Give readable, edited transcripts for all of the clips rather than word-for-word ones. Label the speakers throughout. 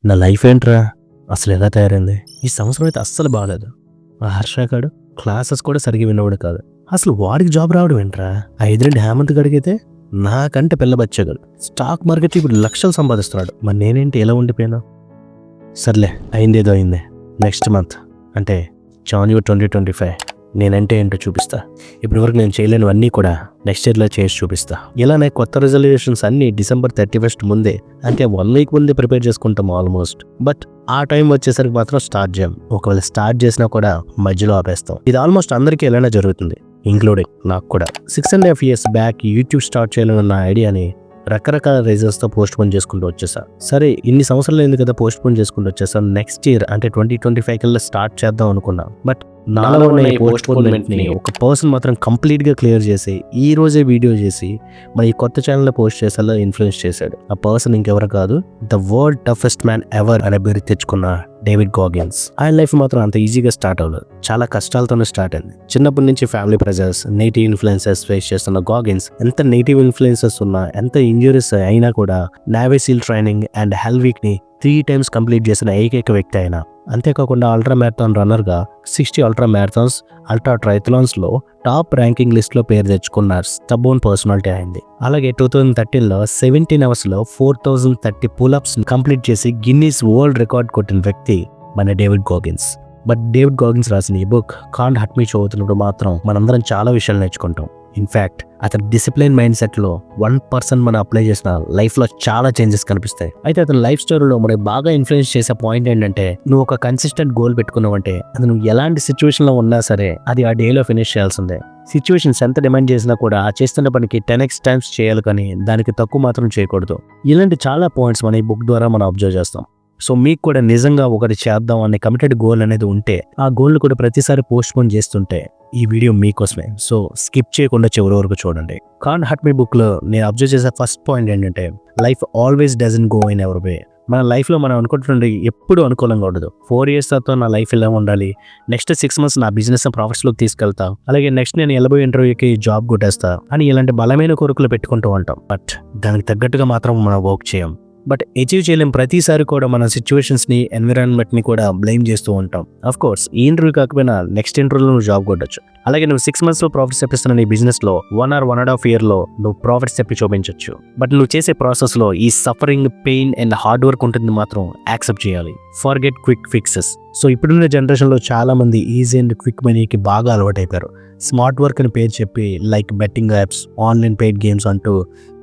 Speaker 1: నా లైఫ్ ఏంట్రా అసలు ఎలా తయారైంది? ఈ సంవత్సరం అయితే అస్సలు బాగాలేదు. ఆ హర్షగాడు క్లాసెస్ కూడా సరిగ్గా విన్నవాడు కాదు. అసలు వాడికి జాబ్ రావడం ఏంట్రా? ఆ ఎదురండి హేమంత్ గడిగితే నాకంటే పిల్ల బచ్చగాడు స్టాక్ మార్కెట్ ఇప్పుడు లక్షలు సంపాదిస్తున్నాడు. మరి నేనేంటి ఎలా ఉండిపోయాను? సర్లే, అయిందేదో అయింది. నెక్స్ట్ మంత్ అంటే జాన్యువరి 2025 నేనంటే ఏంటో చూపిస్తా. ఇప్పటివరకు నేను చేయలేనివన్నీ కూడా నెక్స్ట్ ఇయర్లో చేసి చూపిస్తా. ఇలానే కొత్త రిజల్యూషన్స్ అన్ని December 31 ముందే, అంటే 1 వీక్ ముందే ప్రిపేర్ చేసుకుంటాం ఆల్మోస్ట్. బట్ ఆ టైం వచ్చేసరికి మాత్రం స్టార్ట్ చేయం. ఒకవేళ స్టార్ట్ చేసినా కూడా మధ్యలో ఆపేస్తాం. ఇది ఆల్మోస్ట్ అందరికీ ఎలానే జరుగుతుంది, ఇంక్లూడింగ్ నాకు కూడా. 6.5 years బ్యాక్ యూట్యూబ్ స్టార్ట్ చేయాలన్న ఐడియాని రకరకాల రీజన్స్తో పోస్ట్ పోన్ చేసుకుంటూ వచ్చేసా. సరే, ఇన్ని సంవత్సరాలు అయింది కదా పోస్ట్ పోన్ చేసుకుంటూ వచ్చేసా. నెక్స్ట్ ఇయర్ అంటే 2025 కల్లా స్టార్ట్ చేద్దాం అనుకున్నా. బట్ నాలో ఉన్న ఈ పోస్ట్ పోన్మెంట్ ని ఒక పర్సన్ మాత్రం కంప్లీట్ గా క్లియర్ చేసి ఈ రోజే వీడియో చేసి మన ఈ కొత్త ఛానల్లో పోస్ట్ చేసేలా ఇన్ఫ్లుయెన్స్ చేశాడు. ఆ పర్సన్ ఇంకెవరు కాదు, the world toughest man ever అనే పేరు తెచ్చుకున్న డేవిడ్ గాగిన్స్. ఆయన లైఫ్ మాత్రం అంత ఈజీగా స్టార్ట్ అవ్వలేదు, చాలా కష్టాలతోనే స్టార్ట్ అయింది. చిన్నప్పటి నుంచి family pressures, negative influences face చేస్తున్న గాగిన్స్ ఎంత నెగిటివ్ ఇన్ఫ్లుయెన్సెస్ ఉన్నా, ఎంత ఇంజురీస్ అయినా కూడా Navy SEAL training and hell week ని 3 times కంప్లీట్ చేసిన ఏకైక వ్యక్తి అయిన. అంతేకాకుండా అల్ట్రా మ్యారథాన్ రన్నర్గా 60 అల్ట్రా మ్యారథాన్స్, అల్ట్రా ట్రైథలాన్స్లో టాప్ ర్యాంకింగ్ లిస్ట్లో పేరు తెచ్చుకున్న స్టబోన్ పర్సనాలిటీ అయింది. అలాగే 2013లో 17 అవర్స్లో 4030 పుల్అప్స్ కంప్లీట్ చేసి గిన్నీస్ వరల్డ్ రికార్డ్ కొట్టిన వ్యక్తి మన డేవిడ్ గాగిన్స్. బట్ డేవిడ్ గాగిన్స్ రాసిన ఈ బుక్ కాంట్ హర్ట్ మీ చదువుతున్నప్పుడు మాత్రం మనందరం చాలా విషయాలు నేర్చుకుంటాం. ఇన్ఫ్యాక్ట్ అతని డిసిప్లిన్ మైండ్ సెట్లో 1% మనం అప్లై చేసిన లైఫ్లో చాలా చేంజెస్ కనిపిస్తాయి. అయితే అతని లైఫ్ స్టోరీలో మనకి బాగా ఇన్ఫ్లుయెన్స్ చేసే పాయింట్ ఏంటంటే, నువ్వు ఒక కన్సిస్టెంట్ గోల్ పెట్టుకున్నావంటే అది నువ్వు ఎలాంటి సిచ్యువేషన్లో ఉన్నా సరే అది ఆ డేలో ఫినిష్ చేయాల్సిందే. సిచ్యువేషన్స్ ఎంత డిమాండ్ చేసినా కూడా ఆ చేస్తున్న పనికి 10x టైమ్స్ చేయాలి, కానీ దానికి తక్కువ మాత్రం చేయకూడదు. ఇలాంటి చాలా పాయింట్స్ మన ఈ బుక్ ద్వారా మనం అబ్జర్వ్ చేస్తాం. సో మీకు కూడా నిజంగా ఒకటి చేద్దాం అనే కమిటెడ్ గోల్ అనేది ఉంటే, ఆ గోల్ని కూడా ప్రతిసారి పోస్ట్ పోన్ చేస్తుంటే ఈ వీడియో మీకోసమే. సో స్కిప్ చేయకుండా చివరి వరకు చూడండి. కాంట్ హర్ట్ మీ బుక్లో నేను అబ్జర్వ్ చేసే ఫస్ట్ పాయింట్ ఏంటంటే, life always doesn't go in ever way. మన లైఫ్లో మనం అనుకుంటుండే ఎప్పుడు అనుకూలంగా ఉండదు. 4 years తర్వాత నా లైఫ్ ఇలా ఉండాలి, నెక్స్ట్ 6 months నా బిజినెస్ ప్రాఫిట్స్లోకి తీసుకెళ్తా, అలాగే నెక్స్ట్ నేను వెళ్ళబోయే ఇంటర్వ్యూకి జాబ్ కొట్టేస్తా అని ఇలాంటి బలమైన కోరికలు పెట్టుకుంటూ ఉంటాం. బట్ దానికి తగ్గట్టుగా మాత్రం మనం వర్క్ చేయం. బట్ అచీవ్ చేయలేం. ప్రతిసారి కూడా మన సిచ్యువేషన్స్ని, ఎన్విరాన్మెంట్ని కూడా బ్లేమ్ చేస్తూ ఉంటాం. అఫ్ కోర్స్ ఈ ఇంటర్వ్యూ కాకపోయినా నెక్స్ట్ ఇంటర్వ్యూలో నువ్వు జాబ్ కొట్టచ్చు. అలాగే నువ్వు 6 monthsలో ప్రాఫిట్స్ తెప్పిస్తున్న నీ బిజినెస్లో 1 or 1.5 yearలో నువ్వు ప్రాఫిట్స్ తెప్పి చూపించవచ్చు. బట్ నువ్వు చేసే ప్రాసెస్లో ఈ suffering, pain and hard work ఉంటుంది మాత్రం యాక్సెప్ట్ చేయాలి. Forget quick fixes. సో ఇప్పుడున్న జనరేషన్లో చాలా మంది ఈజీ అండ్ క్విక్ మనీకి బాగా అలవాటైపోయారు. స్మార్ట్ వర్క్ అని పేరు చెప్పి like betting apps, online paid games అంటూ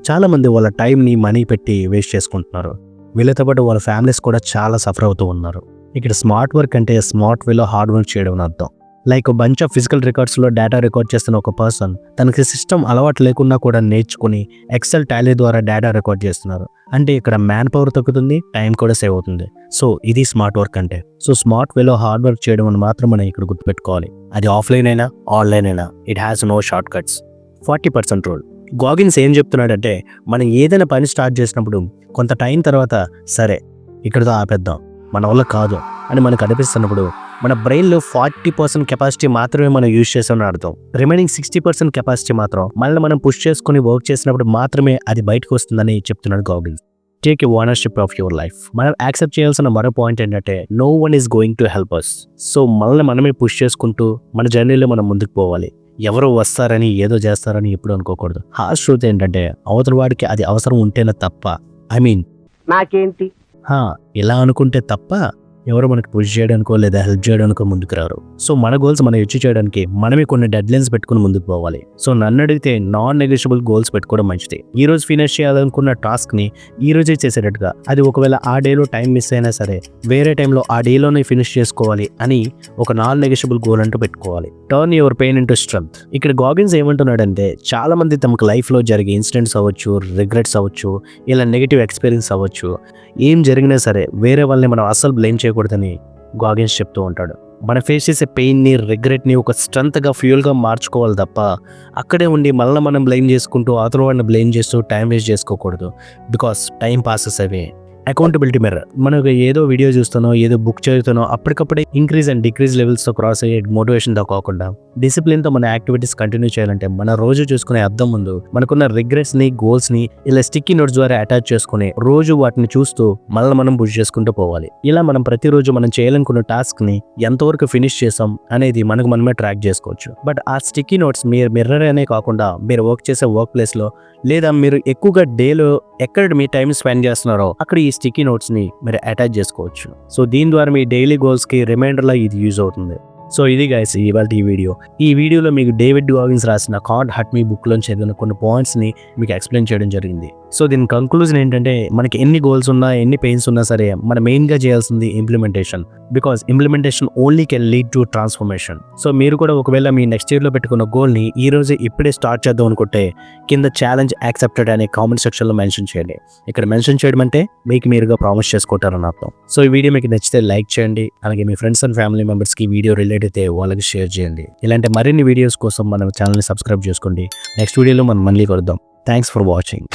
Speaker 1: చాలా మంది వాళ్ళ టైంని, మనీ పెట్టి వేస్ట్ చేసుకుంటున్నారు. వీళ్ళతో పాటు వాళ్ళ ఫ్యామిలీస్ కూడా చాలా సఫర్ అవుతూ ఉన్నారు. ఇక్కడ స్మార్ట్ వర్క్ అంటే స్మార్ట్ వేలో హార్డ్ వర్క్ చేయడం అని అర్థం. లైక్ బంచ్ ఆఫ్ ఫిజికల్ రికార్డ్స్లో డేటా రికార్డ్ చేస్తున్న ఒక పర్సన్ తనకి సిస్టమ్ అలవాటు లేకుండా కూడా నేర్చుకుని ఎక్సెల్, టాలీ ద్వారా డేటా రికార్డ్ చేస్తున్నారు. అంటే ఇక్కడ మ్యాన్ పవర్ తగ్గుతుంది, టైం కూడా సేవ్ అవుతుంది. సో ఇది స్మార్ట్ వర్క్ అంటే. సో స్మార్ట్ వేలో హార్డ్ వర్క్ చేయడం అని మాత్రం మనం ఇక్కడ గుర్తుపెట్టుకోవాలి. అది ఆఫ్లైన్ అయినా ఆన్లైన్ అయినా it has no short cuts. 40% rule. Goggins ఏం చెప్తున్నాడంటే, మనం ఏదైనా పని స్టార్ట్ చేసినప్పుడు కొంత టైం తర్వాత సరే ఇక్కడితో ఆపేద్దాం, మన వల్ల కాదు అని మనకు అనిపిస్తున్నప్పుడు మన బ్రెయిన్లో 40% కెపాసిటీ మాత్రమే మనం యూజ్ చేసామని అర్థం. రిమైనింగ్ 60% కెపాసిటీ మాత్రం మనల్ని మనం పుష్ చేసుకుని వర్క్ చేసినప్పుడు మాత్రమే అది బయటకు వస్తుందని చెప్తున్నాడు Goggins. Take you ownership of your life. మనం యాక్సెప్ట్ చేయాల్సిన మరో పాయింట్ ఏంటంటే, no one is going to help us. So మనల్ని మనమే పుష్ చేసుకుంటూ మన జర్నీలో మనం ముందుకు పోవాలి. ఎవరో వస్తారని, ఏదో చేస్తారని ఎప్పుడు అనుకోకూడదు. హార్ష్ ట్రూత్ ఏంటంటే, అవతల వాడికి అది అవసరం ఉంటేనే తప్ప, నాకేంటి ఇలా అనుకుంటే తప్ప ఎవరు మనకి పుష్ చేయడానికో లేదా హెల్ప్ చేయడానికో ముందుకు రారు. సో మన గోల్స్ మనం అచీవ్ చేయడానికి మనమే కొన్ని డెడ్ లైన్స్ పెట్టుకుని ముందుకు పోవాలి. సో నన్ను అడిగితే నాన్ నెగోషియబుల్ గోల్స్ పెట్టుకోవడం మంచిది. ఈ రోజు ఫినిష్ చేయాలనుకున్న టాస్క్ని ఈ రోజే చేసేటట్టుగా, అది ఒకవేళ ఆ డేలో టైం మిస్ అయినా సరే వేరే టైంలో ఆ డేలోనే ఫినిష్ చేసుకోవాలి అని ఒక నాన్ నెగోషియబుల్ గోల్ అంటూ పెట్టుకోవాలి. Turn your pain into strength. ఇక్కడ గాగిన్స్ ఏమంటున్నాడంటే, చాలా మంది తమకు లైఫ్లో జరిగే ఇన్సిడెంట్స్ అవ్వచ్చు, రిగ్రెట్స్ అవ్వచ్చు, ఇలా నెగిటివ్ ఎక్స్పీరియన్స్ అవ్వచ్చు, ఏం జరిగినా సరే వేరే వాళ్ళని మనం అస్సలు బ్లేమ్ చేయకూడదని గాగిన్స్ చెప్తూ ఉంటాడు. మనం ఫేస్ చేసే పెయిన్ని, రిగ్రెట్ని ఒక స్ట్రెంత్గా, ఫ్యూయల్గా మార్చుకోవాలి తప్ప అక్కడే ఉండి మళ్ళీ మనం బ్లేమ్ చేసుకుంటూ అవతల వాడిని బ్లేమ్ చేస్తూ టైం వేస్ట్ చేసుకోకూడదు. Because time passes away accountability mirror. మనకు ఏదో వీడియో చూస్తానో ఏదో బుక్ చదువుతానో అప్పటికప్పుడే ఇంక్రీజ్ అండ్ డిక్రీజ్ లెవెల్స్తో క్రాస్ అయ్యే మోటివేషన్తో కాకుండా డిసిప్లిన్తో మన యాక్టివిటీస్ కంటిన్యూ చేయాలంటే మన రోజు చూసుకునే అద్దం ముందు మనకున్న రిగ్రెట్స్ని గోల్స్ని ఇలా స్టిక్కీ నోట్స్ ద్వారా అటాచ్ చేసుకుని రోజు వాటిని చూస్తూ మనల్ని మనం పుష్ చేసుకుంటూ పోవాలి. ఇలా మనం ప్రతిరోజు మనం చేయాలనుకున్న టాస్క్ని ఎంతవరకు ఫినిష్ చేసాం అనేది మనకు మనమే ట్రాక్ చేసుకోవచ్చు. బట్ ఆ స్టిక్కీ నోట్స్ మీరు మిర్రర్ అనే కాకుండా మీరు వర్క్ చేసే వర్క్ ప్లేస్లో లేదా మీరు ఎక్కువగా డేలో ఎక్కడ మీ టైం స్పెండ్ చేస్తున్నారో అక్కడ ఈ స్టిక్కీ నోట్స్ని మీరు అటాచ్ చేసుకోవచ్చు. సో దీని ద్వారా మీ డైలీ గోల్స్కి రిమైండర్లా ఇది యూజ్ అవుతుంది. సో ఇది గైస్ ఇవాళ ఈ వీడియో. ఈ వీడియోలో మీకు డేవిడ్ గాగిన్స్ రాసిన కాంట్ హర్ట్ మీ బుక్లోంచి చదివిన కొన్ని పాయింట్స్ని మీకు ఎక్స్ప్లెయిన్ చేయడం జరిగింది. సో దీని కంక్లూజన్ ఏంటంటే మనకి ఎన్ని గోల్స్ ఉన్నా ఎన్ని పెయిన్స్ ఉన్నా సరే మనం మెయిన్గా చేయాల్సింది implementation. Because implementation only can lead to transformation. So మీరు కూడా ఒకవేళ మీ నెక్స్ట్ ఇయర్లో పెట్టుకున్న గోల్ని ఈ రోజే ఇప్పుడే స్టార్ట్ చేద్దాం అనుకుంటే కింద ఛాలెంజ్ యాక్సెప్టెడ్ అనే కామెంట్ సెక్షన్లో మెన్షన్ చేయండి. ఇక్కడ మెన్షన్ చేయడం అంటే మీకు మీరుగా ప్రామిస్ చేసుకుంటారని అర్థం. సో ఈ వీడియో మీకు నచ్చితే లైక్ చేయండి. అలాగే మీ ఫ్రెండ్స్ అండ్ ఫ్యామిలీ మెంబర్స్కి ఈ వీడియో రిలేట్ అయితే వాళ్ళకి షేర్ చేయండి. ఇలాంటి మరిన్ని వీడియోస్ కోసం మన ఛానల్ని సబ్స్క్రైబ్ చేసుకోండి. నెక్స్ట్ వీడియోలో మనం మళ్ళీ కలుద్దాం. Thanks for watching.